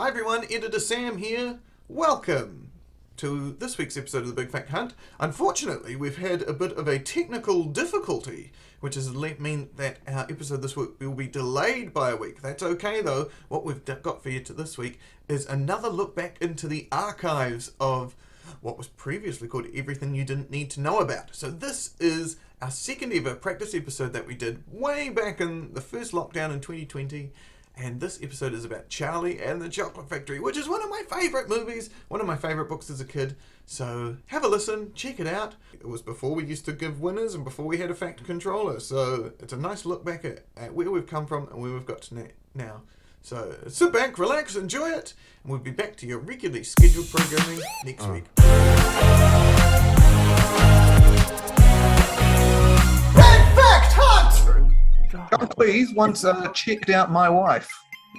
Hi everyone, Editor Sam here. Welcome to this week's episode of The Big Fat Hunt. Unfortunately, we've had a bit of a technical difficulty, which has meant that our episode this week will be delayed by a week. That's okay though. What we've got for you this week is another look back into the archives of what was previously called Everything You Didn't Need to Know About. So this is our second ever practice episode that we did way back in the first lockdown in 2020. And this episode is about Charlie and the Chocoalte Factory, which is one of my favourite movies, one of my favourite books as a kid. So have a listen, check it out. It was before we used to give winners and before we had a fact controller. So it's a nice look back at where we've come from and where we've got to now. So sit back, relax, enjoy it. And we'll be back to your regularly scheduled programming next week. Big Fact Hunt! John Cleese once checked out my wife,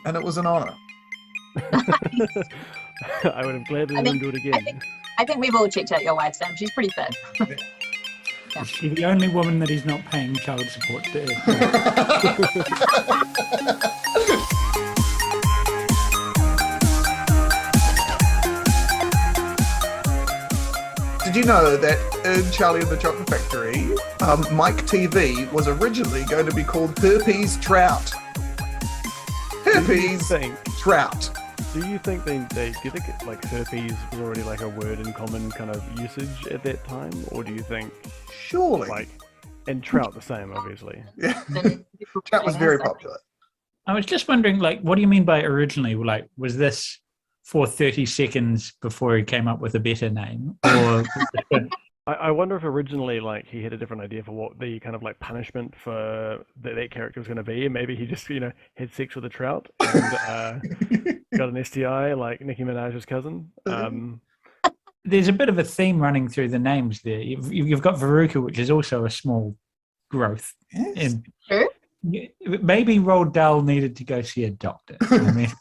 and it was an honour. I would have gladly let him do it again. I think we've all checked out your wife, Sam. She's pretty fit. Is she the only woman that he's not paying child support to? Did you know that in Charlie and the Chocolate Factory, Mike TV was originally going to be called Herpes Trout? Herpes Trout. Do you think do you think like herpes was already like a word in common kind of usage at that time, or do you think Surely. and trout the same, obviously? Yeah. Trout was very popular. I was just wondering, what do you mean by originally? Was this for 30 seconds before he came up with a better name? Or I wonder if originally he had a different idea for what the kind of punishment for that character was going to be, and maybe he just had sex with a trout and got an STI like Nicki Minaj's cousin. there's a bit of a theme running through the names there. You've got Veruca, which is also a small growth. Yes. Sure. Maybe Roald Dahl needed to go see a doctor. I mean,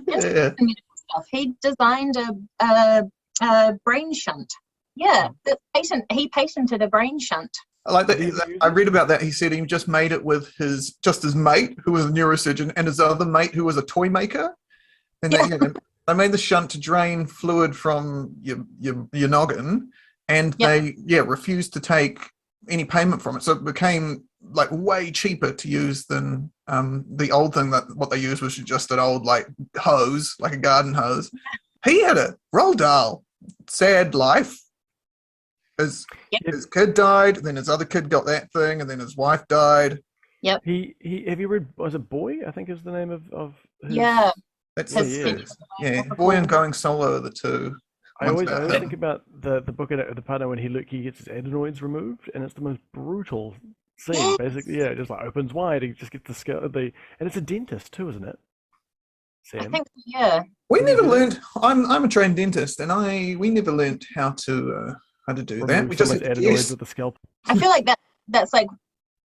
Yeah. Stuff. He designed a brain shunt. Yeah, he patented a brain shunt. I like that. I read about that. He said he just made it with his mate, who was a neurosurgeon, and his other mate, who was a toy maker. And they made the shunt to drain fluid from your noggin, and they refused to take any payment from it. So it became way cheaper to use than the old thing that what they used was just an old hose, like a garden hose. He had a Roald Dahl sad life. His kid died, then his other kid got that thing, and then his wife died. Yep. He have you read, was it Boy? I think is the name of his... Yeah. That's His- Boy and Going Solo are the two. I always think about the book at the part when he gets his adenoids removed, and it's the most brutal scene. Yes. Basically, it just opens wide. He just gets the skull. And it's a dentist too, isn't it? I Sam. think yeah. We never learned. I'm a trained dentist, and we never learned how to do that. Remove We just someone's said, adenoids yes. with the scalpel. I feel like that's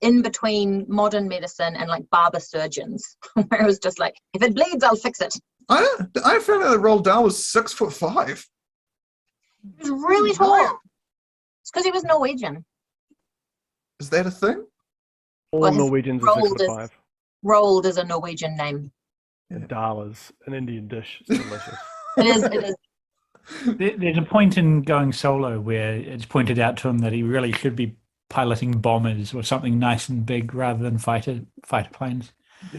in between modern medicine and barber surgeons, where it was just if it bleeds, I'll fix it. I found out that Roald Dahl was 6'5". He was really tall. It's because he was Norwegian. Is that a thing? All Well, his Norwegians are Roald 6'5". Roald is a Norwegian name. And Dal is an Indian dish. It's delicious. It is. there's a point in Going Solo where it's pointed out to him that he really should be piloting bombers or something nice and big rather than fighter planes.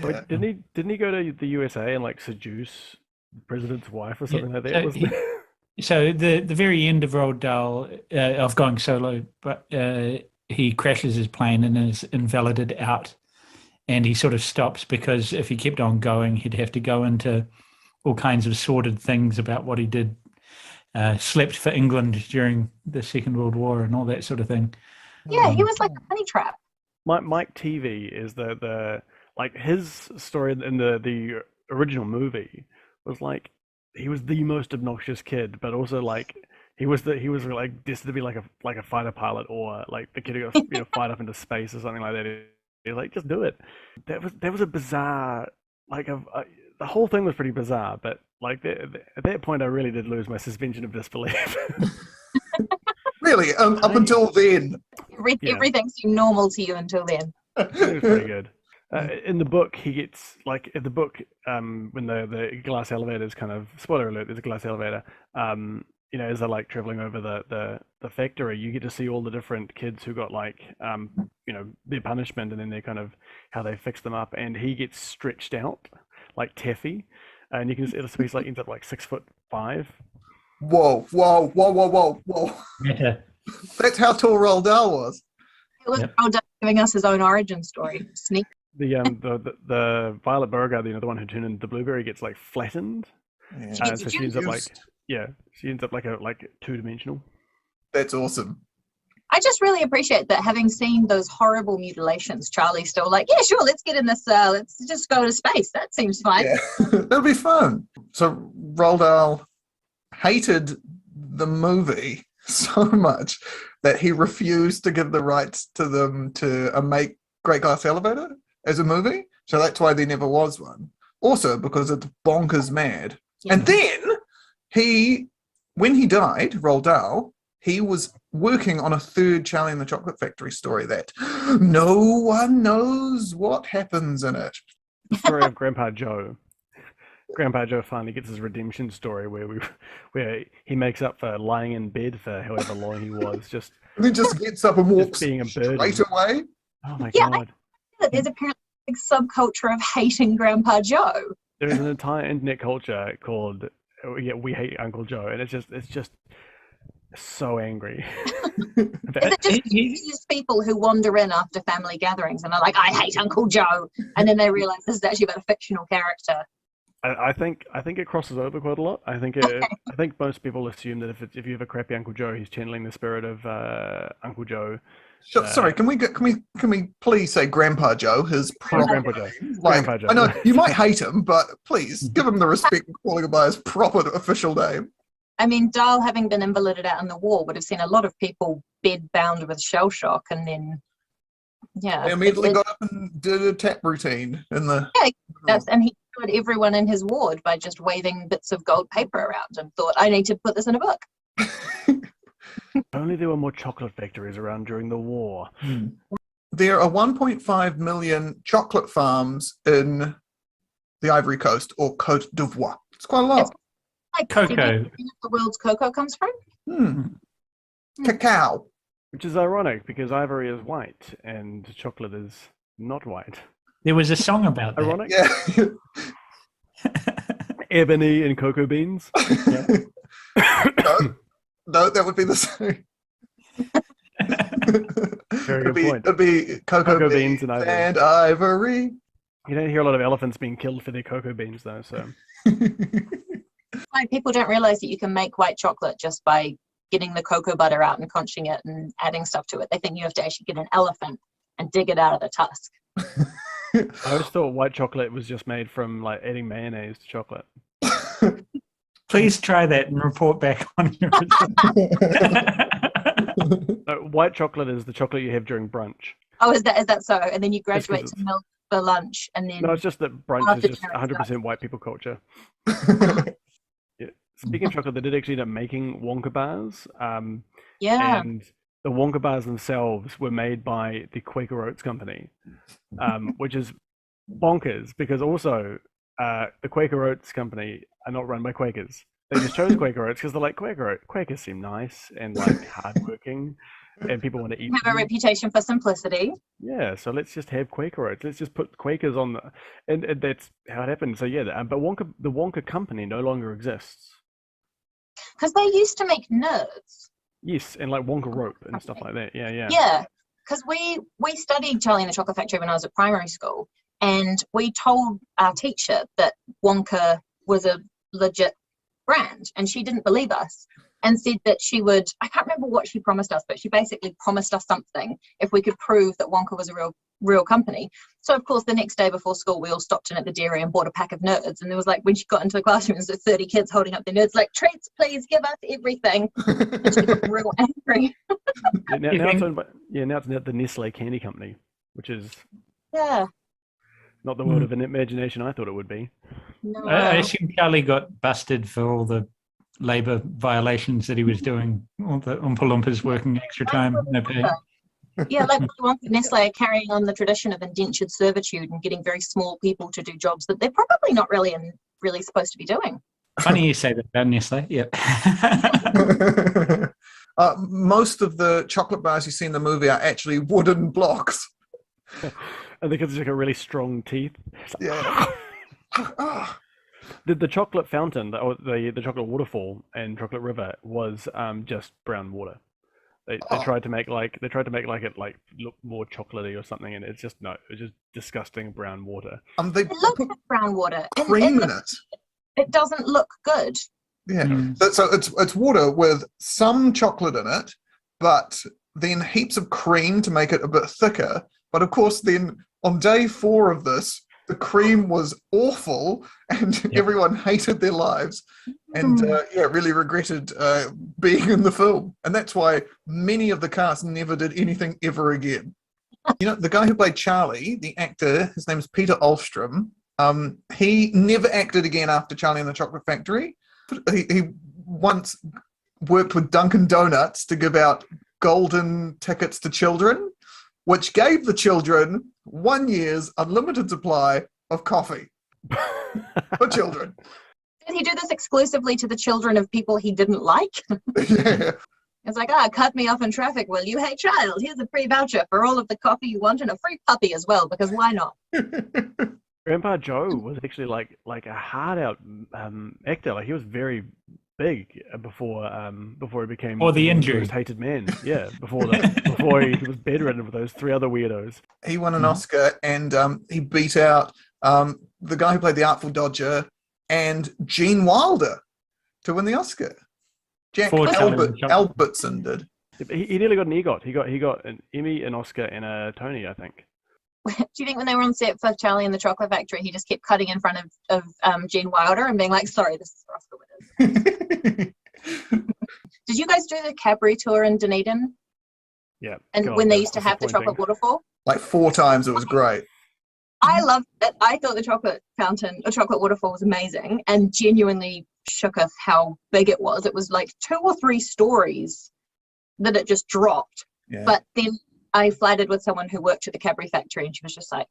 Wait, didn't he go to the USA and seduce the president's wife or something like that? So the very end of Roald Dahl of Going Solo, but he crashes his plane and is invalided out, and he sort of stops because if he kept on going, he'd have to go into all kinds of sordid things about what he did, slept for England during the Second World War and all that sort of thing. Yeah, he was like a honey trap. Mike TV is the his story in the original movie was he was the most obnoxious kid, but also he was destined to be like a fighter pilot or the kid who got fight up into space or something like that. He's just do it. That was a bizarre the whole thing was pretty bizarre, but at that point I really did lose my suspension of disbelief. Really? Up until then? Everything seemed normal to you until then. It was pretty good. In the book, he gets like in the book, when the glass elevator is kind of spoiler alert. There's a glass elevator. As they're like traveling over the factory, you get to see all the different kids who got like their punishment, and then they kind of how they fix them up. And he gets stretched out like taffy, and you can see he's like ends up like 6'5". Whoa, whoa, whoa, whoa, whoa, whoa. Yeah. That's how tall Roald Dahl was. It was Yep. Roald Dahl giving us his own origin story. Sneak. The Violet Beauregard, the one who turned into the blueberry, gets like flattened. Yeah. So she ends up like Used. she ends up like two-dimensional. That's awesome. I just really appreciate that, having seen those horrible mutilations, Charlie's still like, yeah, sure, let's get in this, let's just go to space. That seems fine. Yeah, that'll be fun. So Roald Dahl hated the movie so much that he refused to give the rights to them to make Great Glass Elevator as a movie. So that's why there never was one. Also because it's bonkers mad. Yeah. And then when he died, Roald Dahl, he was working on a third Charlie and the Chocolate Factory story that no one knows what happens in it. The story of Grandpa Joe. Grandpa Joe finally gets his redemption story where he makes up for lying in bed for however long he was. Just And then just gets up and walks being a burden. straight away. Oh my Yeah, god! There's apparently a big subculture of hating Grandpa Joe. There's an entire internet culture called "We Hate Uncle Joe," and it's just so angry. Is it just these people who wander in after family gatherings and are like, I hate Uncle Joe, and then they realize this is actually about a fictional character? I think it crosses over quite a lot. I think most people assume that if you have a crappy Uncle Joe, he's channeling the spirit of Uncle Joe. Sorry, can we please say Grandpa Joe? His proper Grandpa Joe. like, Grandpa Joe. I know you might hate him, but please give him the respect and calling him by his proper official name. I mean, Dahl, having been invalided out in the war, would have seen a lot of people bed-bound with shell shock, and then, yeah. He immediately got up and did a tap routine in the. Yeah, and he cured everyone in his ward by just waving bits of gold paper around and thought, I need to put this in a book. If only there were more chocolate factories around during the war. There are 1.5 million chocolate farms in the Ivory Coast or Côte d'Ivoire. It's quite a lot. Like Cocoa. The world's cocoa comes from? Cacao. Which is ironic because ivory is white and chocolate is not white. There was a song about that. Ironic? Yeah. Ebony and cocoa beans. No, that would be the same. Very good point. It'd be cocoa beans and ivory. and ivory. You don't hear a lot of elephants being killed for their cocoa beans, though. So Like, people don't realize that you can make white chocolate just by getting the cocoa butter out and conching it and adding stuff to it. They think you have to actually get an elephant and dig it out of the tusk. I always thought white chocolate was just made from like adding mayonnaise to chocolate. Please try that and report back on your No, white chocolate is the chocolate you have during brunch. Oh, is that so? And then you Just 'cause graduate to it's- milk for lunch, and then No, it's just that brunch After is just dinner 100% white people culture. Yeah. Speaking of chocolate, they did actually end up making Wonka bars. yeah. And the Wonka bars themselves were made by the Quaker Oats Company, which is bonkers because also the Quaker Oats Company are not run by Quakers. They just chose Quaker Oats because they're like Quakers seem nice and like hardworking, and people want to eat Have a them. reputation for simplicity. Yeah, so let's just have Quaker Oats. Let's just put Quakers on the, and that's how it happened. So yeah, but the Wonka Company no longer exists. Because they used to make nerds. Yes, and like Wonka rope and stuff like that. Yeah. Yeah. Because we studied Charlie and the Chocolate Factory when I was at primary school, and we told our teacher that Wonka was a legit brand, and she didn't believe us and said that she would, I can't remember what she promised us, but she basically promised us something if we could prove that Wonka was a real company. So of course the next day before school we all stopped in at the dairy and bought a pack of nerds, and there was like, when she got into the classroom, there was 30 kids holding up their nerds like, treats please, give us everything. And she got real angry. Now it's owned by, now it's the Nestle Candy Company, which is Yeah. not the world of an imagination I thought it would be. No. I assume Charlie got busted for all the labour violations that he was doing, all the Oompa Loompas working extra time, no pay. Yeah, like Willy Wonka and Nestle are carrying on the tradition of indentured servitude and getting very small people to do jobs that they're probably not really supposed to be doing. Funny you say that about Nestle. Yeah. Most of the chocolate bars you see in the movie are actually wooden blocks. And the kids just got really strong teeth. Yeah. Ah. The chocolate fountain, or the chocolate waterfall and chocolate river was just brown water. They Oh. tried to make like it look more chocolatey or something, and it's just disgusting brown water. They It looks put like brown water. cream in it. It doesn't look good. Yeah. Mm. So it's water with some chocolate in it, but then heaps of cream to make it a bit thicker. But of course, then on day 4 of this, the cream was awful, and everyone hated their lives, and really regretted being in the film. And that's why many of the cast never did anything ever again. You know, the guy who played Charlie, the actor, his name is Peter Alstrom. He never acted again after Charlie and the Chocolate Factory. He once worked with Dunkin' Donuts to give out golden tickets to children, which gave the children 1 year's unlimited supply of coffee for children. Did he do this exclusively to the children of people he didn't like? Yeah. It's like, cut me off in traffic, will you? Hey, child, here's a free voucher for all of the coffee you want and a free puppy as well, because why not? Grandpa Joe was actually like a hard out actor. Like he was very big before he became Or the the injury. most hated man. Yeah, before he was bedridden with those 3 other weirdos. He won an Oscar, and he beat out the guy who played the Artful Dodger and Gene Wilder to win the Oscar. Jack For Charlie and the Chocolate. Albertson did. He nearly got an EGOT. He got an Emmy, an Oscar, and a Tony, I think. Do you think when they were on set for Charlie and the Chocolate Factory, he just kept cutting in front of Gene Wilder and being like, sorry, this is for Oscar winners? Did you guys do the Cadbury tour in Dunedin? Yeah. And God, when they that used was to have the disappointing. chocolate waterfall? Like 4 times, it was great. I loved it. I thought the chocolate fountain or chocolate waterfall was amazing and genuinely shooketh how big it was. It was like 2 or 3 stories that it just dropped. Yeah. But then I flattered with someone who worked at the Cadbury factory and she was just like,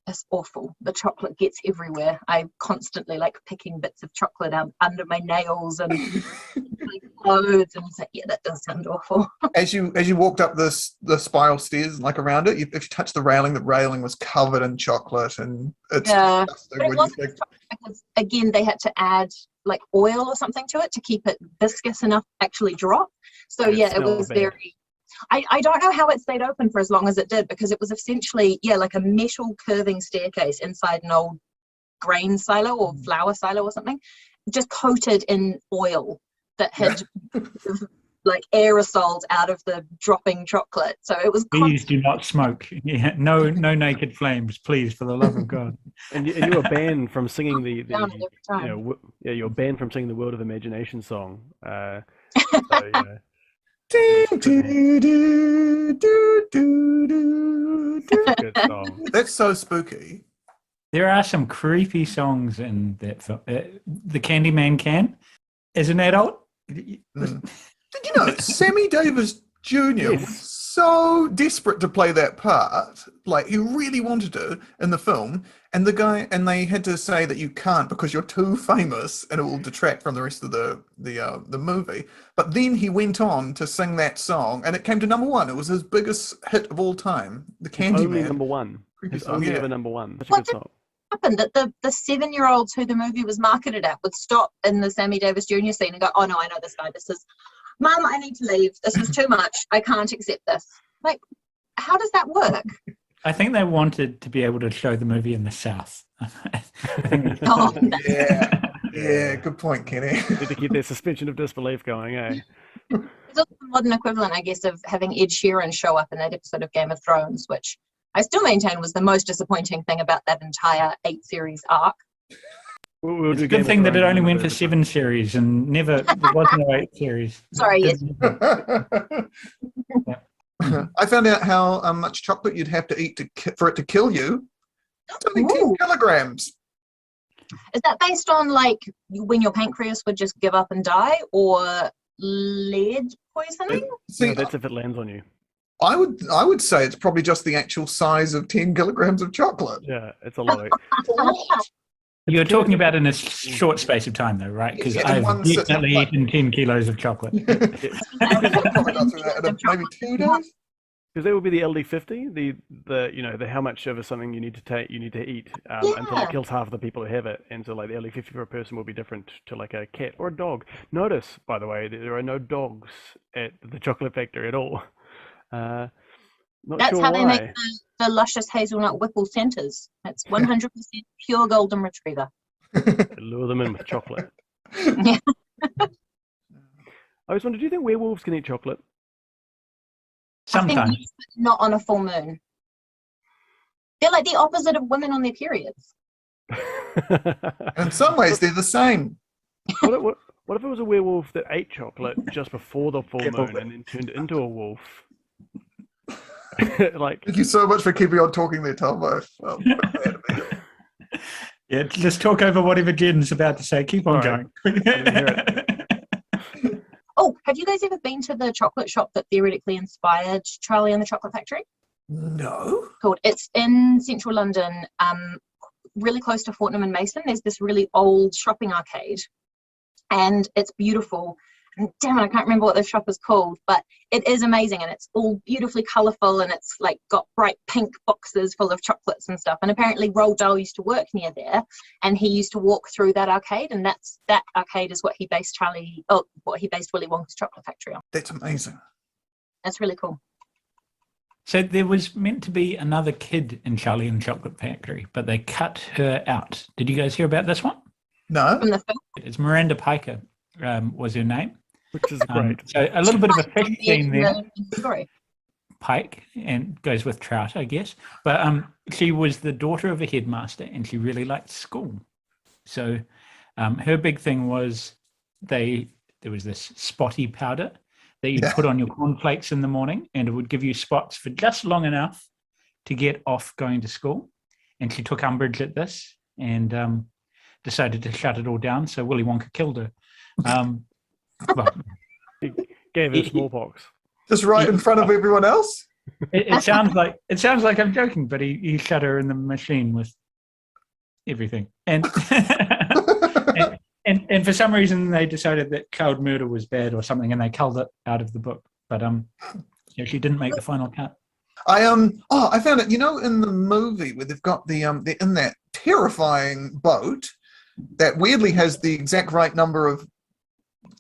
it's awful. The chocolate gets everywhere. I'm constantly like picking bits of chocolate out under my nails and my clothes. And it's like, yeah, that does sound awful. As you walked up the spiral stairs, like around it, if you touched the railing was covered in chocolate, and it's Yeah, disgusting but it when wasn't you just chocolate because, again, they had to add like oil or something to it to keep it viscous enough to actually drop. So And it yeah, it smelled was bad. very. I don't know how it stayed open for as long as it did because it was essentially like a metal curving staircase inside an old grain silo or flour silo or something, just coated in oil that had like aerosoled out of the dropping chocolate. So it was Please do not smoke. Yeah, no naked flames, please, for the love of God. And you were banned from singing the down every time. you were banned from singing the World of Imagination song. So yeah. Good song. That's so spooky. There are some creepy songs in that film. The Candyman can, as an adult. Did you know Sammy Davis Jr. Yes. was so desperate to play that part, like he really wanted to in the film, and they had to say that you can't because you're too famous and it will detract from the rest of the movie. But then he went on to sing that song, and it came to #1. It was his biggest hit of all time, the Only Candyman. #1. Creepy It's song, only yeah. ever #1. Such a What good did- song. Happened that the 7-year-olds who the movie was marketed at would stop in the Sammy Davis Jr. scene and go, oh no, I know this guy. This is, Mum, I need to leave. This was too much. I can't accept this. Like, how does that work? I think they wanted to be able to show the movie in the South. I think Oh, no. Yeah, good point, Kenny. Need to keep their suspension of disbelief going, eh? It's also the modern equivalent, I guess, of having Ed Sheeran show up in that episode of Game of Thrones, which I still maintain was the most disappointing thing about that entire 8-series arc. We'll it's do a Game good of thing that it Thrones only in went the for version. 7 series and never there wasn't no 8 series. Sorry, yes. I found out how much chocolate you'd have to eat for it to kill you. It's only 10 Ooh. kilograms. Is that based on like when your pancreas would just give up and die, or lead poisoning? See, No, that's if it lands on you. I would say it's probably just the actual size of 10 kilograms of chocolate. Yeah, it's a lot. You're talking about in a short space of time, though, right? Because Yeah, I've one sitting definitely like- eaten 10 kilos of chocolate. I probably got through that in maybe 2 days. Because that would be the LD50, the how much of something you need to eat until Yeah. it kills half the people who have it, and so like the LD50 for a person will be different to like a cat or a dog. Notice, by the way, that there are no dogs at the chocolate factory at all. Not That's sure how why. they make the luscious hazelnut Whipple centers. That's 100% pure golden retriever. They lure them in with chocolate. Yeah. I was wondering, do you think werewolves can eat chocolate? I think Sometimes. yes, but not on a full moon. They're like the opposite of women on their periods. In some ways, they're the same. What if it was a werewolf that ate chocolate just before the full Careful. moon and then turned into a wolf? Like, Thank you so much for keeping on talking there, Tom. Well, Yeah, just talk over whatever Jen's about to say. Keep on All right. going. Oh, have you guys ever been to the chocolate shop that theoretically inspired Charlie and the Chocolate Factory? no. It's in central London, really close to Fortnum and Mason. There's this really old shopping arcade, and it's beautiful. And damn it, I can't remember what the shop is called, but it is amazing, and it's all beautifully colourful, and it's like got bright pink boxes full of chocolates and stuff. And apparently Roald Dahl used to work near there, and he used to walk through that arcade, and that arcade is what he based Willy Wonka's Chocolate Factory on. That's amazing. That's really cool. So there was meant to be another kid in Charlie and the Chocolate Factory, but they cut her out. Did you guys hear about this one? No. From the film. It's Miranda Piker was her name. which is great. So a little bit of a fish scene there. Sorry. Pike, and goes with trout, I guess. But she was the daughter of a headmaster, and she really liked school. So her big thing was there was this spotty powder that you'd put on your cornflakes in the morning, and it would give you spots for just long enough to get off going to school. And she took umbrage at this and decided to shut it all down. So Willy Wonka killed her. Well, He gave her smallpox. Just right in front of everyone else? it sounds like I'm joking, but he shut her in the machine with everything. And and for some reason they decided that child murder was bad or something, and they culled it out of the book. But she didn't make the final cut. I found it, in the movie where they've got they're in that terrifying boat that weirdly has the exact right number of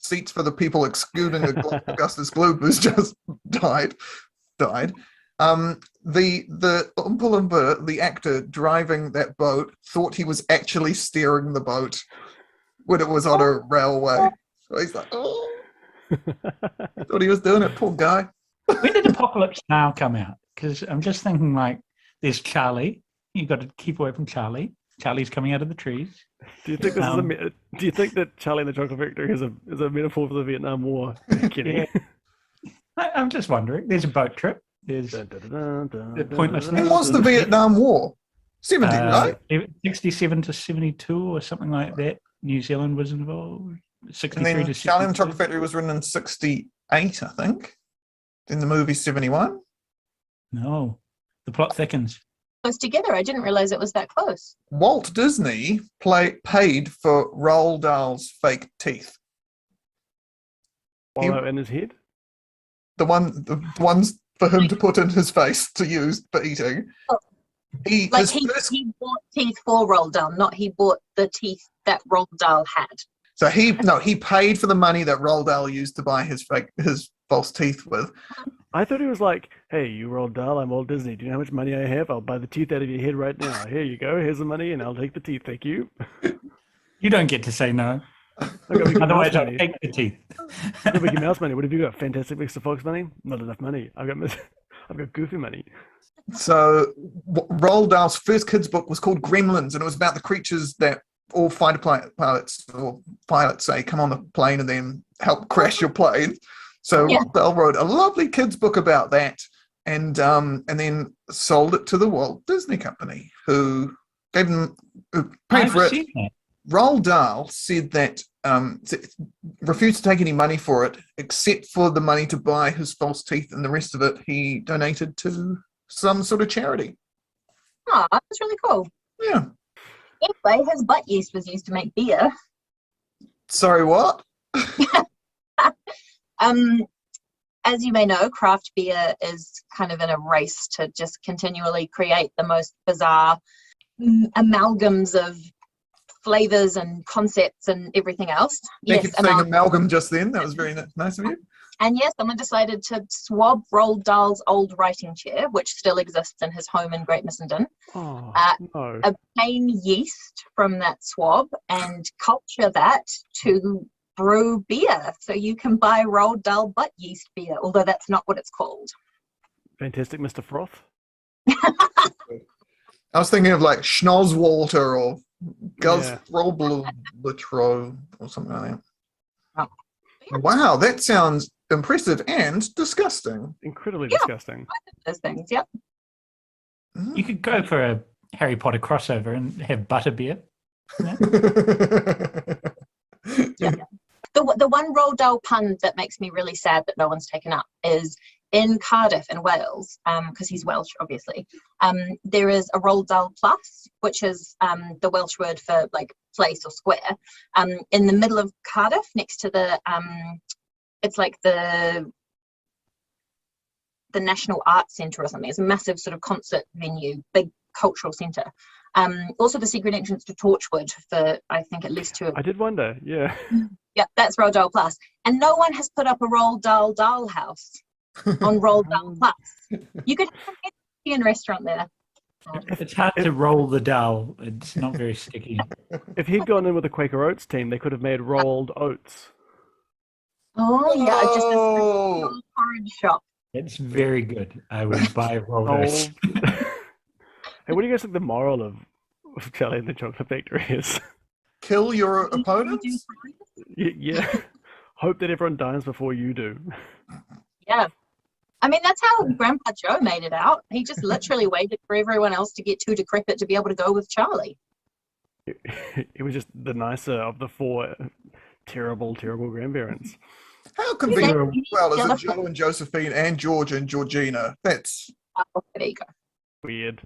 seats for the people excluding Augustus Gloop, who's just died. The Oompa Loompa, the actor driving that boat, thought he was actually steering the boat when it was on a railway. So he's like, oh, thought he was doing it, poor guy. When did Apocalypse Now come out? Because I'm just thinking, like, there's Charlie. You've got to keep away from Charlie. Charlie's coming out of the trees. Do you think this do you think that Charlie and the Chocolate Factory is a metaphor for the Vietnam War, Kenny? Yeah. I'm just wondering. There's a boat trip. There's the pointlessness. When was the Vietnam War? 70, right? 67 to 72 or something like that. New Zealand was involved. 63 And then to Charlie and the 62. Chocolate Factory was written in 68, I think. Then the movie 71. No, the plot thickens. Close together. I didn't realize it was that close. Walt Disney paid for Roald Dahl's fake teeth. Wallow in his head? The ones for him to put in his face to use for eating. Oh. He bought teeth for Roald Dahl, not he bought the teeth that Roald Dahl had. So he paid for the money that Roald Dahl used to buy his false teeth with. I thought he was like, hey, you Roald Dahl, I'm Walt Disney. Do you know how much money I have? I'll buy the teeth out of your head right now. Here you go. Here's the money, and I'll take the teeth. Thank you. You don't get to say no. I've got Mickey Otherwise, Mouse I'll money. take the teeth. I've got Mickey Mouse money. What have you got? Fantastic Mr. Fox money? Not enough money. I've got Goofy money. So Roald Dahl's first kids book was called Gremlins, and it was about the creatures that all fighter pilots or pilots say come on the plane and then help crash your plane. So Roald Dahl wrote a lovely kids book about that, and then sold it to the Walt Disney Company, who paid for it. Seen that. Roald Dahl said that refused to take any money for it, except for the money to buy his false teeth, and the rest of it he donated to some sort of charity. Oh, that's really cool. Yeah. Anyway, his butt yeast was used to make beer. Sorry, what? As you may know, craft beer is kind of in a race to just continually create the most bizarre amalgams of flavors and concepts and everything else. Thank you for saying amalgam just then. That was very nice of you. And yes, someone decided to swab Roald Dahl's old writing chair, which still exists in his home in Great Missenden, No. obtain yeast from that swab and culture that to brew beer. So you can buy Roald Dahl butt yeast beer, although that's not what it's called. Fantastic, Mr. Froth. I was thinking of like Schnozwater or Gus Yeah. Roblitro or something like that. Oh. Wow, that sounds impressive and disgusting. Incredibly Yeah. disgusting. Those things, yep. You could go for a Harry Potter crossover and have butterbeer. The one Roald Dahl pun that makes me really sad that no one's taken up is in Cardiff in Wales, because he's Welsh, obviously. There is a Roald Dahl Plus, which is the Welsh word for like place or square, in the middle of Cardiff, next to the it's like the National Arts Centre or something. It's a massive sort of concert venue, big cultural centre. Also the secret entrance to Torchwood for I think at least 2 of them. I did wonder, yeah. Yeah, that's Roald Dahl Plus. And no one has put up a Roald Dahl doll house on Roald Dahl Plus. You could have an Indian restaurant there. It's hard to roll the dough. It's not very sticky. If he'd gone in with the Quaker Oats team, they could have made rolled oats. Oh, yeah, just a Oh. small porridge shop. It's very good. I would buy rolled oats. Hey, what do you guys think the moral of Charlie and the Chocolate Factory is? Kill your opponents? Yeah. Hope that everyone dies before you do. Yeah. I mean, that's how Grandpa Joe made it out. He just literally waited for everyone else to get too decrepit to be able to go with Charlie. He was just the nicer of the 4 terrible, terrible grandparents. How convenient. Yeah. Well, is it Joe and Josephine and George and Georgina? That's Oh, there you go. Weird.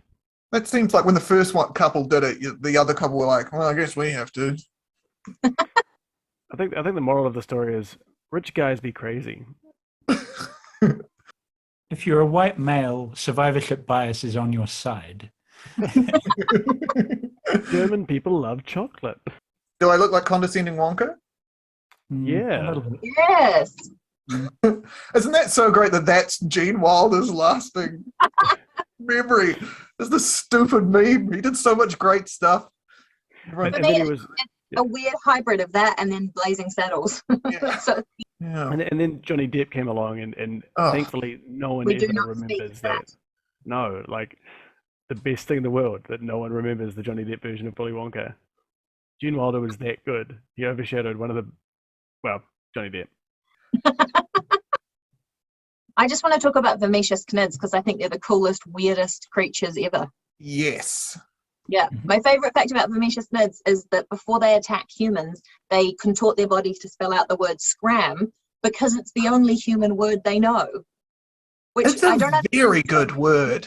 that seems like when the first one couple did it, the other couple were like, "Well, I guess we have to." I think the moral of the story is rich guys be crazy. If you're a white male, survivorship bias is on your side. German people love chocolate. Do I look like condescending Wonka? Yeah. A little bit. Yes. Isn't that so great that that's Gene Wilder's lasting memory? Is this stupid meme? He did so much great stuff. And But then he they- was, A weird hybrid of that and then Blazing Saddles. Yeah. So Yeah. and then Johnny Depp came along, and Oh. thankfully no one We do ever not speak remembers to that. that. No, like the best thing in the world that no one remembers the Johnny Depp version of Willy Wonka. Gene Wilder was that good. He overshadowed Johnny Depp. I just want to talk about Vermeersch's knids because I think they're the coolest, weirdest creatures ever. Yes. Yeah, my favorite fact about Vermeersch's knids is that before they attack humans, they contort their bodies to spell out the word scram because it's the only human word they know. Which It's I a don't know. very good word.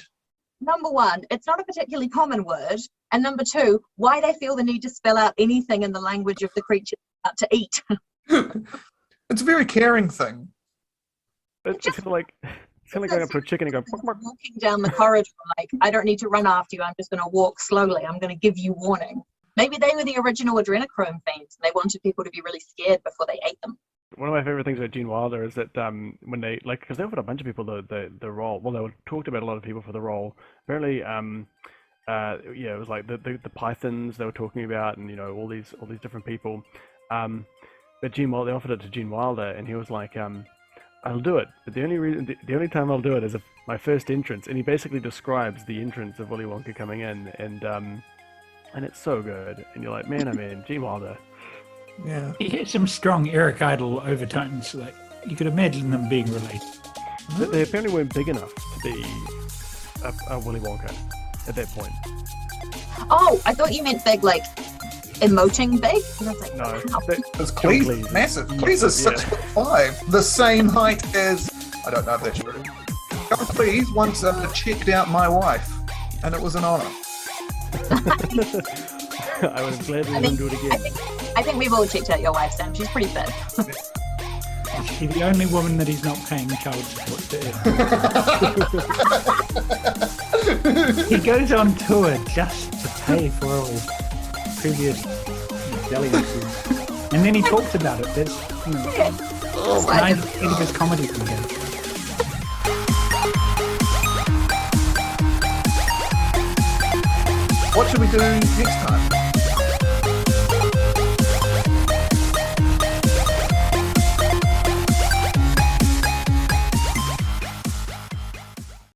Number one, it's not a particularly common word. And number two, why they feel the need to spell out anything in the language of the creature they're about to eat. It's a very caring thing. It's kind of like going up to a chicken and going, "Quack, quack." Walking down the corridor, like, I don't need to run after you. I'm just going to walk slowly. I'm going to give you warning. Maybe they were the original adrenochrome fiends. And they wanted people to be really scared before they ate them. One of my favorite things about Gene Wilder is that when they because they offered a bunch of people the role. Well, they were talked about a lot of people for the role. Apparently, it was like the Pythons they were talking about, and all these different people. But Gene Wilder, they offered it to Gene Wilder, and he was like, "I'll do it, but the only time I'll do it is if my first entrance." And he basically describes the entrance of Willy Wonka coming in, and it's so good. And you're like, man, Gene Wilder. Yeah. He had some strong Eric Idle overtones. Like you could imagine them being related. They apparently weren't big enough to be a Willy Wonka at that point. Oh, I thought you meant big, like emoting big. And I was like, No, wow. Because John Cleese Cleese. is massive. Cleese is Yeah. 6'5", the same height as, I don't know if that's true. John Cleese once checked out my wife, and it was an honour. I would have gladly I let him think, do it I again. think I think we've all checked out your wife, Sam. She's pretty fit. Is she the only woman that he's not paying child support to? He goes on tour just to pay for all his previous dalliances. And then he talks about it. That's, you know, It's like, 90% of his comedy from him. What should we do next time?